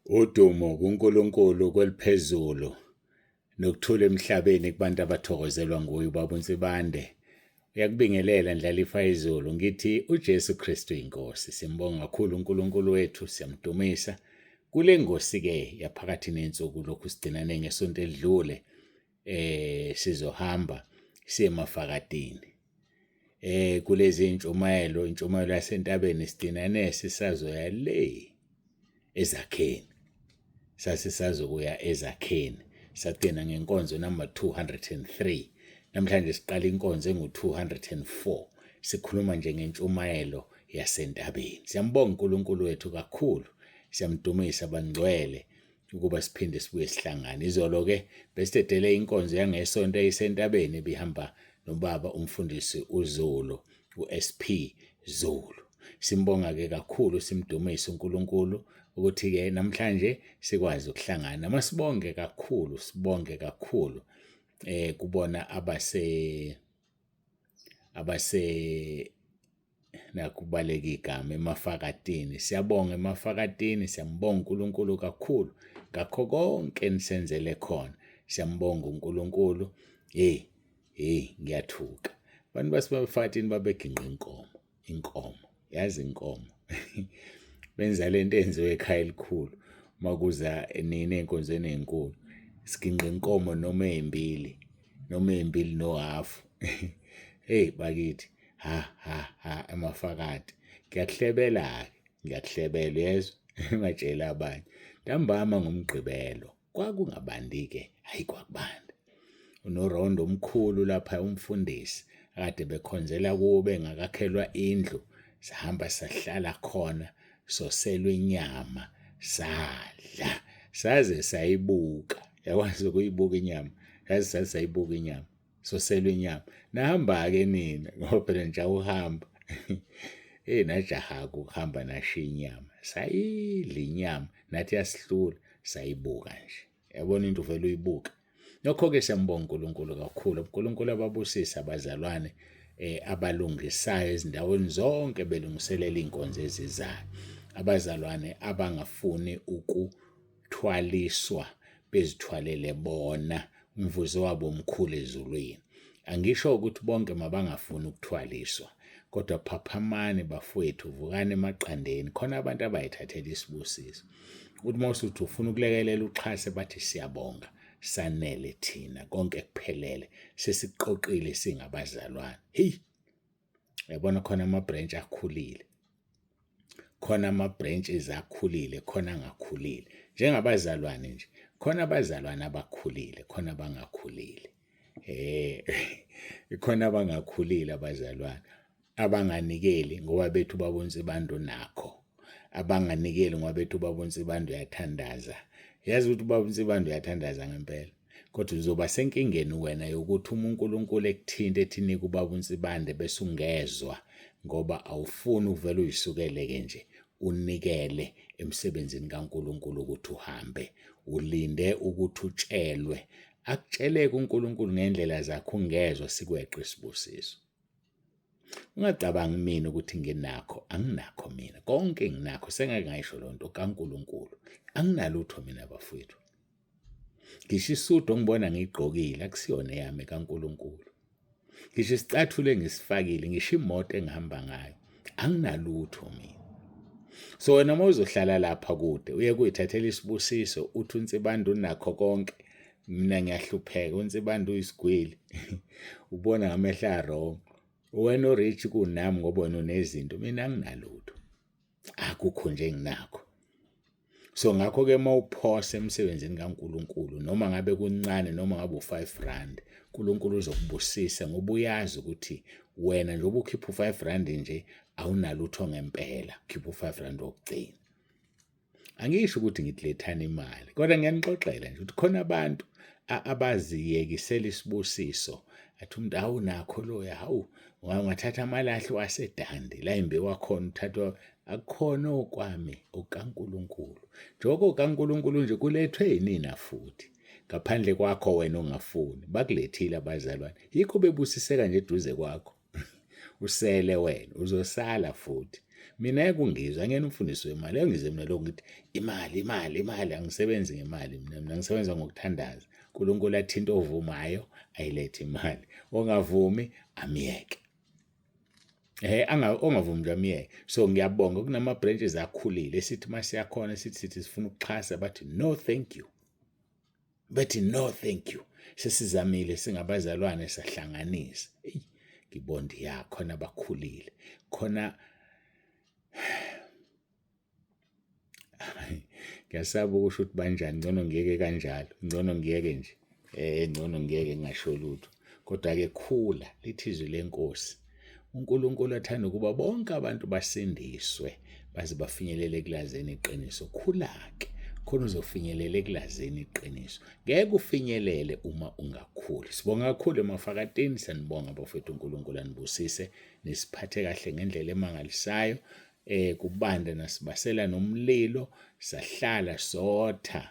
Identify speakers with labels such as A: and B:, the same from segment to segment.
A: Udumo kuNkulunkulu kweliphezulu nokuthula emhlabeni kubantu abathokozelwa nguye ubaba uNsibande. Uyakubingelela Ndlalifa izulu ngithi uJesu Kristu inkosi. Simbonga kakhulu uNkulunkulu wethu, siyamdumisa kule ngosi ke yaphakathi nensuku lokhu sigcinane ngesonto elidlule sizohamba siye emafakatini. Kulezi intshumayelo yasentabeni sigcinane sisazoya le ezakheni. Sasisazokuya ezakheni. Sagcina ngenkonzo number 203. Namhlanje siqala inkonzo engu-204. Sikhuluma nje ngentshumayelo yasentabeni. Siyambonga uNkulunkulu wethu kakhulu. Siyamdumisa bangcwele ukuba siphinde sibuye sihlangane. Izolo ke besithedele inkonzo yangesonto eyisentabeni ebihamba nobaba umfundisi uZulu, uSP Zulu. Simbonga ke kakhulu, simdumisa uNkulunkulu ukuthi ke namhlanje sikwazi ukuhlangana. Masibonge kakhulu, sibonge kakhulu kubona nakubaleka igama emafakatini. Siyabonga emafakatini, siyambonga uNkulunkulu kakhulu ngakho konke nisenzele khona. Siyambonga uNkulunkulu. Ngiyathuka. Abantu basebafakatini babeginqa inkomo. Yazi inkomo. Benza lento enziwe ekhaya elikhulu. Makuza nini enkonzweni ezinkulu. Siginqa inkomo noma ezimbili nohafu. Bakithi. Emafakati. Ngiyakuhlebela yezwa. Ngatshela abanye. Ntambama ngomgqibelo. Kwakungabandi-ke. Kwakubanda. UNorondo omkhulu lapha umfundisi. Akade bekhonzela kube ngakakhelwa indlu. Sahamba sahlala khona. Soselwe inyama. Sadla. Saze sayibuka. Yakwazi ukuyibuka inyama. Saze sayibuka inyama. Soselwe inyama. Nahamba-ke nina. Ngoba phela nje uhamba. Najaha ukuhamba nashiya inyama. Sayidla inyama. Nathi yasihlula. Sayibuka nje. Yabona into uvela uyibuka. Nokho-ke siyambonga uNkulunkulu kakhulu. uNkulunkulu ababusisa abazalwane abalungisayo ezindaweni zonke belungiselela inkonzo ezizayo. Abazalwane abangafuni ukuthwaliswa bezithwalele bona umvuzo wabo omkhulu ezulwini. Angisho ukuthi bonke mabangafuni ukuthwaliswa, kodwa phaphamani bafowethu, vukani emaqandeni. Khona abantu abayithathela isibusiso. Ukuthi mawusuthi ufuna ukulekelela uxhase bathi siyabonga. Sanele thina konke kuphelele. Sesiqoqile singabazalwane. Yabona khona ama-branch akhulile. Khona ama-branches akhulile, khona angakhulile. Njengabazalwane nje. Khona abazalwane abakhulile, khona abangakhulile. Khona abangakhulile abazalwane. Abanganikeli ngoba bethu ubaba uNsibande nakho. Abanganikeli ngoba bethu ubaba uNsibande uyathandaza. Yazi ukuthi ubaba uNsibande uyathandaza ngempela. Kodwa uzoba senkingeni wena yokuthi uNkulunkulu ekuthinte ethinika ubaba uNsibande bese ungezwa ngoba awufuni uvele uyisukeleke nje unikele emsebenzini kaNkulunkulu ukuthi uhambe. Ulinde ukuthi utshelwe. Akutsheleke uNkulunkulu ngendlela zakho ungezwa sikweqe isibusiso. Ungacabangi mina ukuthi nginakho, anginakho mina. Konke nginakho sengake ngayisho lonto kaNkulunkulu. Anginalutho mina bafowethu. Ngisho isudu ngibona ngigqokile akusiyona yami kaNkulunkulu. Ngisho isicathulo engisifakile, ngisho imoto engihamba ngayo, anginalutho mina. So wena mawuzohlala lapha kude uye kuyithathela isibusiso uthi uNsibande unakho konke, mina ngiyahlupheka. uNsibande uyisigwili. Ubona ngamehlo wrong. Wena orich kunami ngoba wena unezinto, mina anginalutho. Akukho nje enginakho. So ngakho-ke mawuphosa emsebenzini kaNkulunkulu noma ngabe kuncane noma ngabe u5 uNkulunkulu uzokubusisa ngoba uyazi ukuthi wena njengoba ukhipha u5 nje awunalutho ngempela. Ukhipha u5 wokugcina. Angisho ukuthi ngidlethana imali, kodwa ngiyanixoxela nje ukuthi khona abantu abaziyekisela isibusiso. Athi umuntu awunakho loya, ungathatha amalahle wasedandi la imbewu khona uthathwa. Akukhona okwami okaNkulunkulu. Njengoba okaNkulunkulu nje kulethwe yinina futhi. Ngaphandle kwakho wena ongafuni. Bakulethile abazalwane. Yikho bebusiseka nje eduze kwakho. Usele wena uzosala futhi. mina kungizwa ngene umfundisi wemali engize mina lokho ngithi imali angisebenzi ngemali mina ngisebenza ngokuthandaza. uNkulunkulu athinta ovumayo ayilethe imali, ongavumi amiyeke. Ongavumi nje amiyeke. So ngiyabonga kunama branches akhulile esithi masiyakhona sithi sifuna ukuxhasa bathi no thank you. Bathi no thank you. Sesizamile singabazalwane sahlanganisa. Ngibondi khona bakhulile. Khona ngiyasaba ukusho ukuthi banjani, ngcono ngiyeke kanjalo, ngcono ngiyeke nje. Ngcono ngiyeke ngasho lutho. Kodwa ke khula lithizwe lenkosi. uNkulunkulu athanda ukuba bonke abantu basindiswe baze bafinyelele ekulazeni iqiniso. Khula-ke khona uzofinyelela ekulazeni iqiniso. Ngeke ufinyelele uma ungakhuli. Sibonga kakhulu emafakatini, sanibonga bafethu uNkulunkulu anibusise, nisiphathe kahle ngendlela emangalisayo. Kubanda nasibasela nomlilo, sahlala sotha.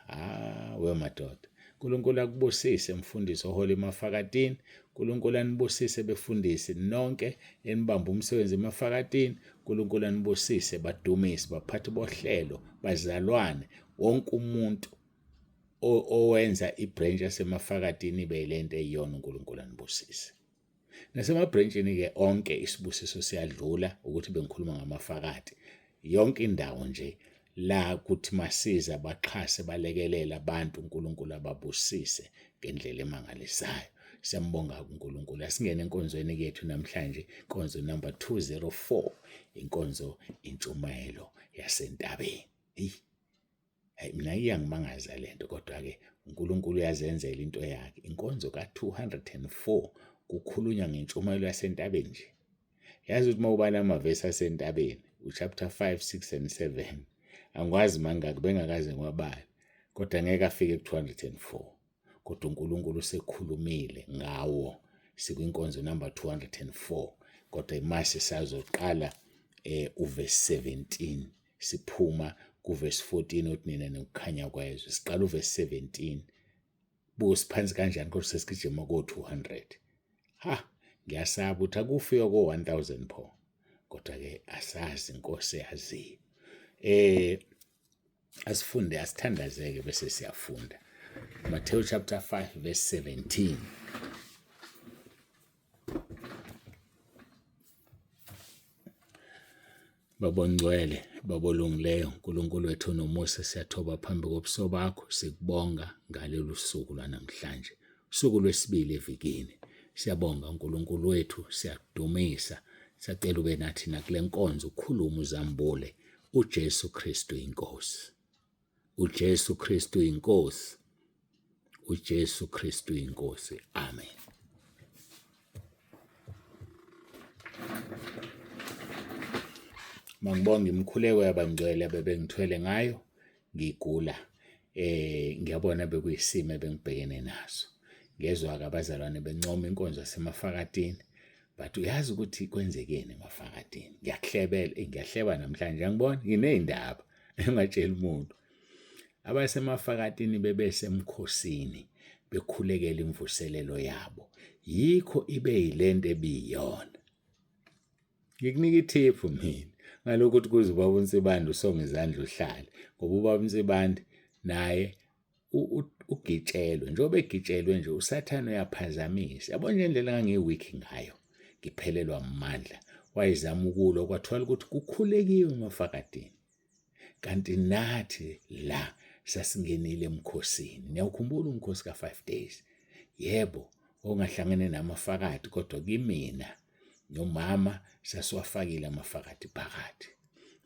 A: We madoda. uNkulunkulu akubusise mfundisi ohola emafakatini. uNkulunkulu anibusise befundisi nonke enibamba umsebenzi emafakatini. uNkulunkulu anibusise badumisi, baphathi bohlelo, bazalwane, wonke umuntu owenza ibranch yasemafakatini ibe lento eyiyona. uNkulunkulu anibusise. Nasemabranchini ke onke isibusiso siyadlula ukuthi bengikhuluma ngamafakati. Yonke indawo nje la kuthi masiza baxhase balekelela abantu, uNkulunkulu ababusise ngendlela emangalisayo. Siyambonga uNkulunkulu. Asingene enkonzweni yethu namhlanje, inkonzo number 204, inkonzo intshumayelo yasentabeni. Mina iyangimangaza lento, kodwa ke uNkulunkulu uyazenzela into yakhe. Inkonzo ka204 kukhulunywa ngentshumayelo yasentabeni nje. Yazi ukuthi mawubala amavesi asentabeni, uchapter 5, 6 and 7. Angikwazi mangaki bengakaze ngwabala, kodwa ngeke afike ku204. Kodwa uNkulunkulu usekhulumile ngawo. Sikwinkonzo number 204. Kodwa imase sazoqala uverse 17 siphuma kuverse 14 uthi nina nokukhanya kwezwe. Siqala uverse 17. Busiphansi kanjani kodwa sesigijima ko200. Ngiyasaba ukuthi akufika ko1000 pho. Kodwa ke asazi inkosi yazi. Asifunde asithandazeke bese siyafunda. Matthew chapter 5 verse 17. Babongcwele, babolungileyo, uNkulunkulu wethu nomusa, siyathoba phambi kobuso bakho, sikubonga ngalolu suku lwanamhlanje, usuku lwesibili evikini. Siyabonga uNkulunkulu wethu, siyakudumisa, siyacela ube nathi nakule nkonzo, ukhuluma uzambule. uJesu Kristu inkosi. uJesu Kristu inkosi. uJesu Kristu inkosi. Amen. Mangibonga imkhuleko yabangcwele bebengithwele ngayo ngigula. Ngiyabona bekuyisimo ebengibhekene naso. Ngezwe abazalwane bencoma inkonzo yasemafakatini. But uyazi ukuthi kwenzekeni emafakatini. Ngiyahleba namhlanje angibona nginezindaba engatshela umuntu. Abasemafakatini bebesemkhosini bekhulekela imvuselelo yabo. Yikho ibe yilento ebiyona. Ngikunika ithiphu mina ngalokho ukuthi kuze ubaba uNsibande usonge izandla uhlale. Ngoba ubaba uNsibande naye ugitshelwe. Njengoba egitshelwe nje uSathane uyaphazamisa. Yabona nje indlela engangiweak ngayo. Ngiphelelwa amandla. Wayezama ukulwa kwathola ukuthi kukhulekiwe emafakatini. Kanti nathi la sasingenile emkhosini. Niyawukhumbula umkhosi ka5 days. Yebo, ongahlangene namafakati kodwa kimina nomama sasiwafakile amafakati phakathi.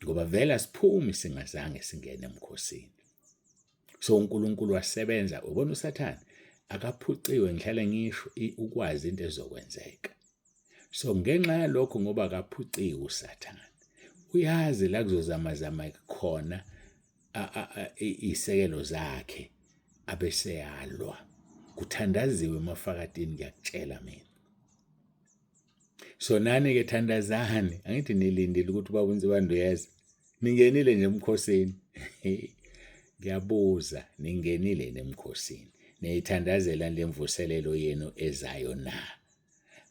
A: Ngoba vele siphumi singazange singene emkhosini. So uNkulunkulu wasebenza. Ubona uSathane akaphuciwe ngihlala ngisho ukwazi into ezokwenzeka. So ngenxa yalokho ngoba akaphuciwe uSathane. Uyazi la kuzozama khona isekelo zakhe abeseyalwa. Kuthandaziwe emafakatini ngiyakutshela mina. So nani ke thandazani, angithi nilindile ukuthi ubaba uNsibande uyeza. Ningenile nje emkhosini. Ngiyabuza, ningenile nemkhosini. Niyithandazela lemvuselelo yenu ezayo na?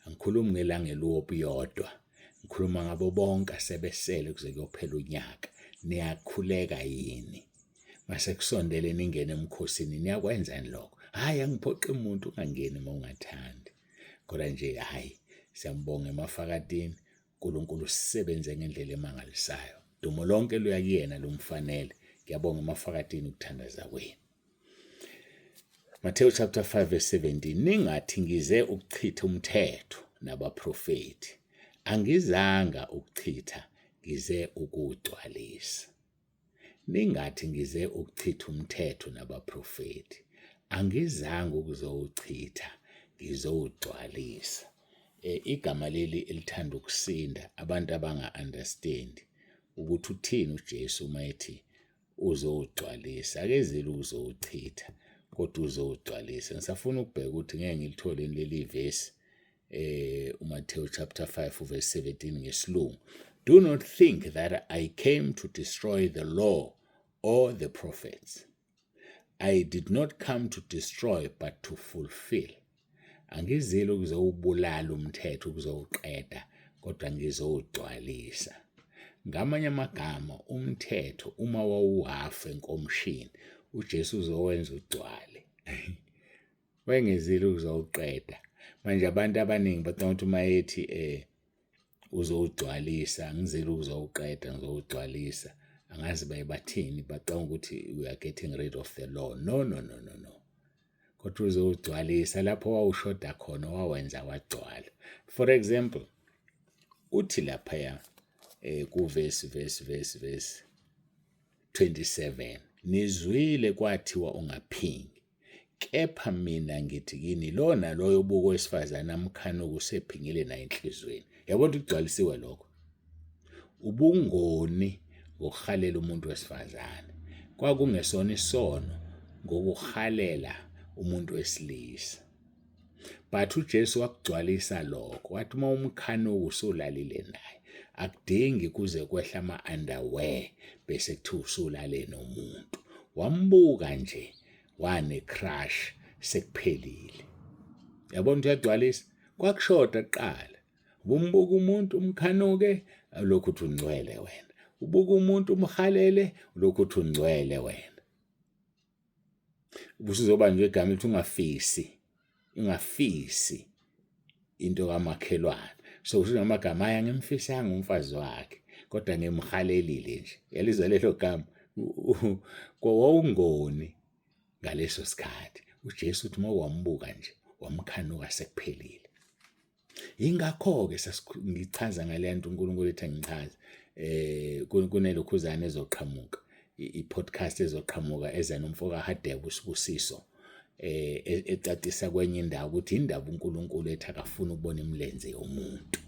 A: Angikhulumi ngelanga eluwophi yodwa. ngikhuluma ngabo bonke asebesele kuze kuyophela unyaka. Niyakhuleka yini? Mase kusondele ningene emkhosini niyakwenza yini lokho? Hayi angiphoqi umuntu ungangeni uma ungathandi. Kodwa nje hayi siyambonga emafakatini uNkulunkulu sisebenze ngendlela emangalisayo. Dumo lonke luya kuyena lumfanele. Ngiyabonga emafakatini ukuthandaza kwenu. Matthew chapter 5 verse 17. Ningathi ngize ukuchitha umthetho nabaprofeti. Angizanga ukuchitha, ngize ukugcwalisa. Ningathi ngize ukuchitha umthetho nabaprofeti. Angizanga ukuzowuchitha, ngizowugcwalisa. Igama leli elithanda ukusinda abantu abanga-understand ukuthi uthini uJesu uma ethi uzowugcwalisa. Akezile uzowuchitha kodwa uzowugcwalisa. Ngisafuna ukubheka ukuthi ngeke ngilithole leli verse uMatthew chapter 5 verse 17 ngesiLungu. Do not think that I came to destroy the law or the prophets. I did not come to destroy but to fulfill. Angizile ukuzowubulala umthetho ukuzowuqeda kodwa ngizowugcwalisa. Ngamanye amagama umthetho uma wawuhafu enkomishini uJesu uzowenza ugcwale. Wengezile ukuzowuqeda. Manje abantu abaningi bacanga ukuthi uma yethi uzowugcwalisa ngizile ukuzowuqeda ngizowugcwalisa. Angazi bayibathini bacanga ukuthi we are getting rid of the law. No. Kodwa uzowugcwalisa lapho wawushoda khona wawenza wagcwala. For example, uthi lapha ku verse 27. Nizwile kwathiwa ungaphingi. Kepha mina ngithi kini lona loyo buko wesifazane amkhanuko usephingile naye enhlizweni. Yabona ukugcwalisiwe lokho. Ubungoni ngokuhalela umuntu wesifazane. Kwakungesona isono ngokuhalela umuntu wesilisa. But uJesu wakugcwalisa lokho. Wathi uma umkhanuko usulalile naye akudingi kuze kwehla ama-underwear bese kuthi usulale nomuntu. Wambuka nje wane crush sekuphelile. Yabona ukuthi uyagcwalisa kwakushoda kuqala. Ubumbuka umuntu umkhanuke lokhu uthi ungcwele wena. Ubuka umuntu umhalele lokhu uthi ungcwele wena. Ubusuzoba nje igama lithi ungafisi into kamakhelwane. So kusho ngamagama aya ngimfisanga umfazi wakhe kodwa ngimhalelile nje. Yalizwa lelo gama kwawungoni ngaleso sikhathi. uJesu uthi mawambuka nje wamkhanuka sekuphelile. Ingakho ke ngichaza ngale nto uNkulunkulu ethi ngichaze kunelokhuzana ezoqhamuka i-podcast ezoqhamuka eza nomfoka Hadebe uSibusiso ecacisa kwenye indawo ukuthi indaba uNkulunkulu ethi akafuna ukubona imilenze yomuntu.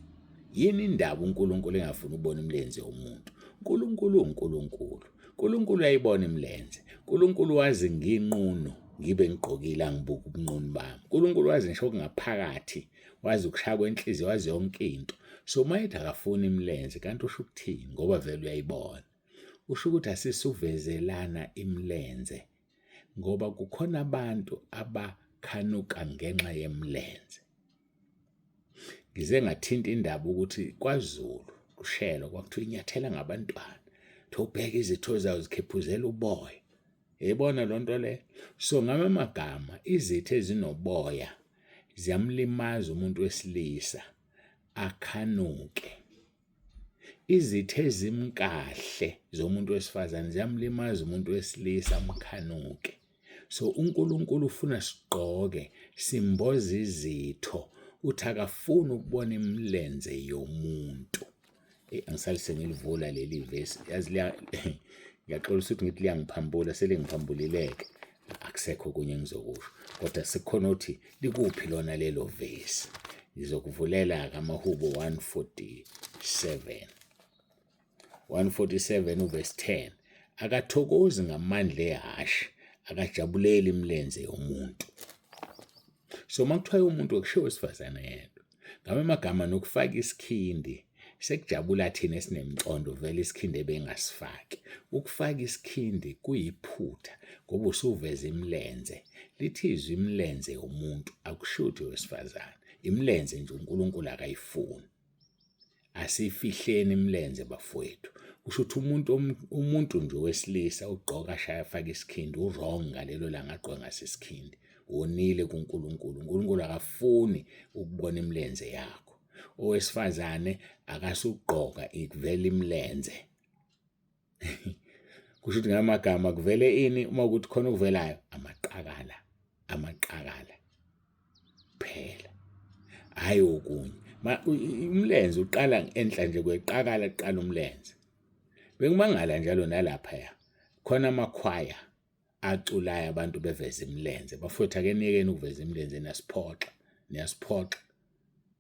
A: Yini indaba uNkulunkulu engafuna ukubona imilenze yomuntu? uNkulunkulu ayibona imilenze. uNkulunkulu wazi nginquno ngibe ngigqokile angibuka ubunqunu bami. uNkulunkulu wazi ngisho kungaphakathi, wazi ukushaya kwenhliziyo, wazi yonke into. So mayithi akafuna imilenze kanti usho ukuthini? Ngoba vele uyayibona. Usho ukuthi asisuvezelana imilenze ngoba kukhona abantu abakhanuka ngenxa yemilenze. Ngize ngathinta indaba ukuthi kwaZulu kushelo kwakuthiwa inyathela ngabantwana. Thobheka izitho zawo zikhephuzela uboya. Yayibona lonto le. So ngamagama izitho ezinoboya ziyamlimaza umuntu wesilisa akhanuke. Izitho ezimkahle zomuntu wesifazane ziyamlimaza umuntu wesilisa amkhanuke. So uNkulunkulu ufuna sigqoke simboza izitho uthi akafuni ukubona imilenze yomuntu. Angisalise ngilivula leli verse yazi ngiyaxolisa ukuthi ngithi liyangiphambula selingiphambulileke akusekho kunye engizokusho kodwa sekukhona ukuthi likuphi lona lelo verse. Ngizokuvulela kaMahubo 147 uverse 10. Akathokozi ngamandla ehashe, akajabuleli imilenze yomuntu. So makuthiwa umuntu okushiwo wesifazane yedwa ngamagama nokufaka isikhindi sekujabula thina esinemcondo vele isikhindi bengasifaki. Ukufaka isikhindi kuyiphutha ngoba usuveza imilenze. Lithi izwi imilenze yomuntu akushuthi wesifazane. Imilenze nje uNkulunkulu akayifuni. asifihleni imilenze bafowethu. Kusho ukuthi umuntu nje wesilisa ugqoka ashaya afaka isikhindi wrong ngalelo langa agqoka ngasesikhindi. Wonile kuNkulunkulu. uNkulunkulu akafuni ukubona imilenze yakho. Owesifazane akasugqoka ikuvela imilenze. Kusho ukuthi ngamagama kuvele ini uma ukuthi khona ukuvelayo amaqakala phela. Hayi okunye. Umlenze uqala enhla nje kweqakala kuqala umlenze. Bengimangala njalo nalapha khona amakhwaya aculayo abantu beveza imilenze. Bafowethu ake niyekeni ukuveza imilenze niyasiphoxa.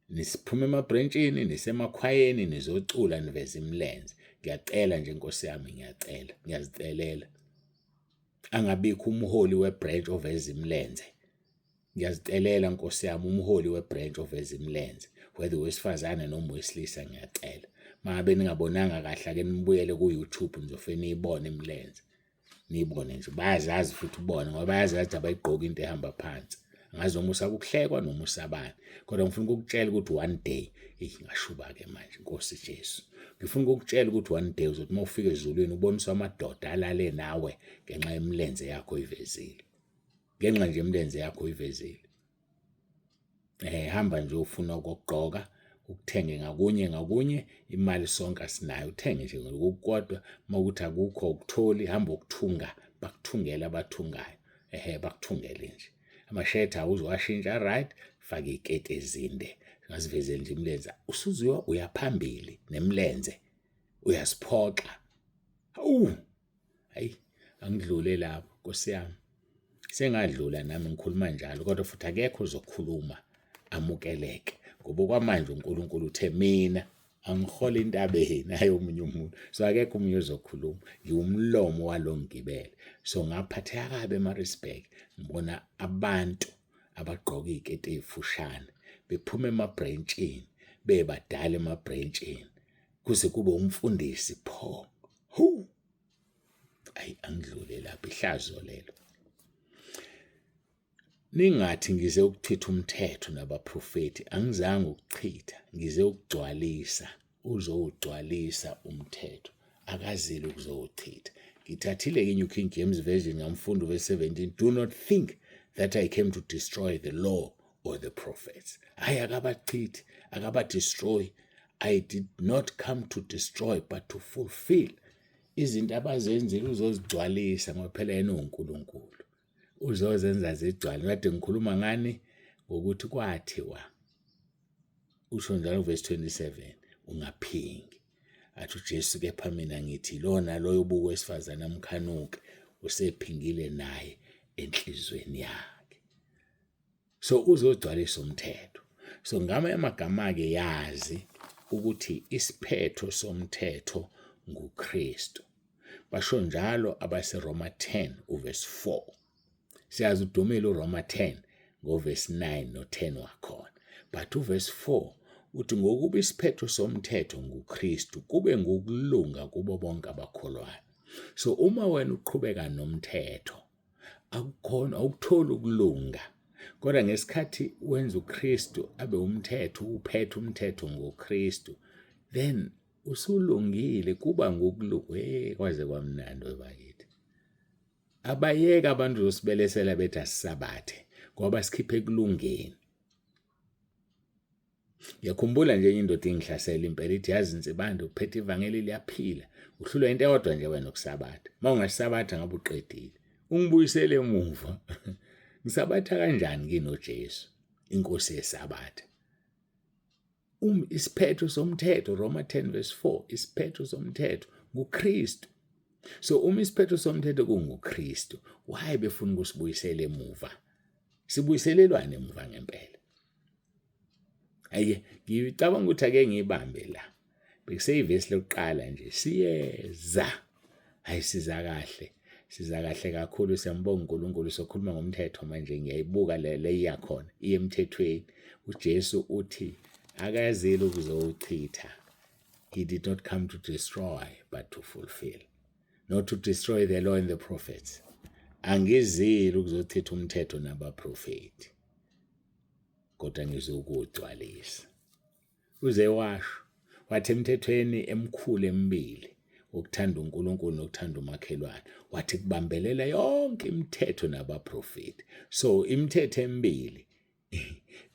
A: Nisiphume emabhrentshini nisemakhwayeni nizocula niveza imilenze. Ngiyacela nje Nkosi yami, ngiyazicelela. Angabikho umholi webranch oveza imilenze. Ngiyazicelela Nkosi yami, umholi webranch oveza imilenze, whether wesifazane noma wesilisa, ngiyacela. Mangabe ningabonanga kahle ake nibuyele ku-YouTube nizofike niyibone imilenze. Niyibone nje, bayazazi futhi ubone ngoba bayazazi abayigqoki into ehamba phansi. Angazi noma usakuhlekwa noma usabani, kodwa ngifuna ukukutshela ukuthi one day ngashuba-ke manje Nkosi Jesu. Ngifuna ukukutshela ukuthi one day uzothi uma ufika ezulwini uboniswa amadoda alale nawe ngenxa yemilenze yakho oyivezile. Ngenxa nje imilenze yakho oyivezile. Hamba nje ufuna okugqoka, ukuthenge ngakunye, imali sonke asinayo, uthenge nje ngokukodwa. Uma ukuthi akukho ukutholi, hamba ukuthunga, bakuthungela abathungayo. Bakuthungele nje. Amashethi awuzowashintsha right, faka iziketi ezinde. Ngasivezele nje imilenze. Usuziwa uyaphambili nemilenze. Uyasiphoxa. Hayi, angidlule lapho Nkosi yami. Sengadlula nami ngikhuluma njalo, kodwa futhi akekho uzokhuluma amukeleke. Ngoba kwamanje uNkulunkulu uthe mina angihola intabeni ayomunye umuntu. So akekho umunye ozokhuluma. Ngiwumlomo walongibele. So ngaphatheka kabi eMaritzburg. Ngibona abantu abagqoka iziketi ezifushane bephuma emabhrentshini, bebadala emabhrentshini kuze kube umfundisi pho. Ayi angidlule lapho, ihlazo lelo. Ningathi ngize ukuchitha umthetho nabaprofeti. Angizange ukuchitha, ngize ukugcwalisa. Uzowugcwalisa umthetho, akazile ukuzowuchitha. Ngithathile ke King James Version ngamfundo verse 17. Do not think that I came to destroy the law or the prophets. Hayi akabachithi, akabadestroy. I did not come to destroy but to fulfill. Izinto abazenzile uzozigcwalisa ngoba phela yena uNkulunkulu. Uzozenza zigcwale. Kade ngikhuluma ngani ngokuthi kwathiwa, usho njalo verse 27, ungaphingi. Athi uJesu kepha mina ngithi lona loyo buko wesifazane amkhanuke usephingile naye enhlizweni yakhe. So uzogcwalisa umthetho. So ngama amagama ke yazi ukuthi isiphetho somthetho nguKristu. Basho njalo abaseRoma 10 uverse 4. Siyazi udumile uRoma 10 ngoverse 9 no10 wakhona. But uverse 4 uthi ngokuba isiphetho somthetho nguKristu kube ngokulunga kubo bonke abakholwayo. So uma wena uqhubeka nomthetho akukhona ukuthola ukulunga. Kodwa ngesikhathi wenza uKristu abe umthetho, uphethe umthetho ngoKristu, then usulungile, kuba ngokulunga. Kwaze kwamnandi webakithi. Abayeka abantu uzosibelesela bethi asisabathe ngoba sikhiphe kulungeni. Ngiyakhumbula nje indoda ingihlasela impela ithi yazi Nsibando uphethe ivangeli liyaphila. Uhlulwa into eyodwa nje wena ukusabatha. Mawungasabatha ngabe uqedile. Ungibuyisele emuva. Ngisabatha kanjani kinoJesu, inkosi yesabatha? Isiphetho somthetho Roma 10 verse 4, isiphetho somthetho nguKristu. So isiphetho somthetho kunguKristu, why befuna ukusibuyisela emuva? Sibuyiselelwane emuva ngempela. Ayi ngicabanga ukuthi ake ngibambe la. Bekuseyivesi lokuqala nje siyeza. Hayi siza kahle kakhulu. Siyambonga uNkulunkulu. Sokhuluma ngomthetho manje, ngiyayibuka le yakhona emthethweni. uJesu uthi akazile ukuzowuchitha. He did not come to destroy but to fulfill. Not to destroy the law and the prophets. Angizile ukuzochitha umthetho nabaprofeti, kodwa ngizokugcwalisa. Uze washo wathi emthethweni emkhulu emibili, ukuthanda uNkulunkulu nokuthanda umakhelwane, wathi kubambelela yonke imithetho nabaprofeti. So imithetho emibili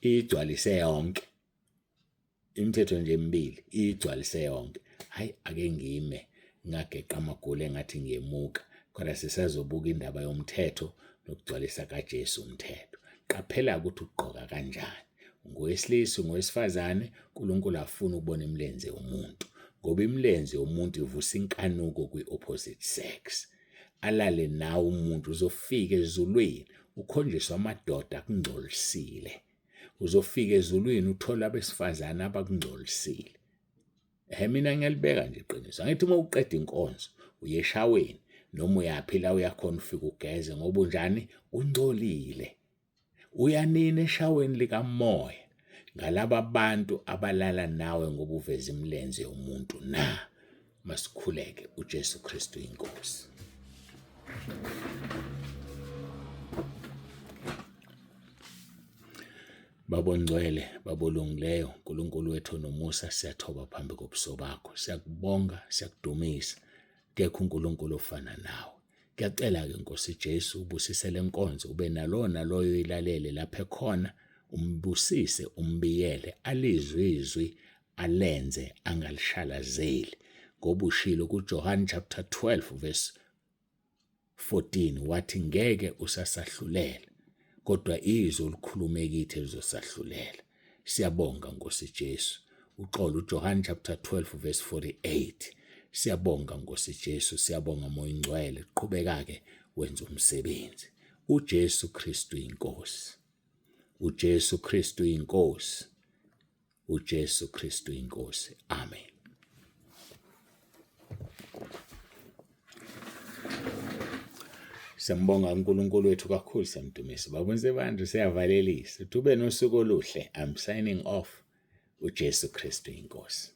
A: igcwalise yonke. Imithetho nje emibili igcwalise yonke. Hayi, ake ngime ngageqa amagulu engathi ngiyemuka, kodwa sisazobuka indaba yomthetho nokugcwalisa kaJesu umthetho. Qaphela ukuthi ugqoka kanjani. Ngowesilisa, ngowesifazane, uNkulunkulu afuna ukubona imilenze yomuntu, ngoba imilenze yomuntu ivusa inkanuko kwi-opposite sex. Alale nawe umuntu, uzofika ezulwini ukhonjiswa amadoda akungcolisile, uzofika ezulwini uthola abesifazane abakungcolisile. Mina ngiyalibeka nje iqiniso, angithi uma uqeda inkonzo uye eshaweni noma uyaphi la uyakhona ufika ugeze, ngoba unjani? Ungcolile. Uyanina eshaweni likamoya ngalaba bantu abalala nawe ngoba uveza imilenze yomuntu na. Masikhuleke. uJesu Kristu inkosi. Baba ongcwele, Baba olungileyo, uNkulunkulu wethu nomusa, siyathoba phambi kobuso bakho, siyakubonga, siyakudumisa. Kekho uNkulunkulu ofana nawe. Ngiyacela-ke Nkosi Jesu, ubusise le nkonzo, ube naloyo ilalele lapha ekhona, umbusise, umbiyele, alizwe izwi, alenze, angalishalazeli. Ngoba ushilo kuJohn chapter 12 verse 14 wathi ngeke usasahlulela, kodwa izwi olukhulume kithi lizosahlulela. Siyabonga Nkosi Jesu. Uxolo uJohn chapter 12 verse 48. Siyabonga Nkosi Jesu, siyabonga Moya Ngcwele, qhubeka-ke wenza umsebenzi. uJesu Kristu inkosi. uJesu Kristu inkosi. uJesu Kristu inkosi. Amen. Siyambonga uNkulunkulu wethu kakhulu, siyamdumisa. Babonise bantu, siyavalelisa. Ube nosuku oluhle. I'm signing off. uJesu Kristu inkosi.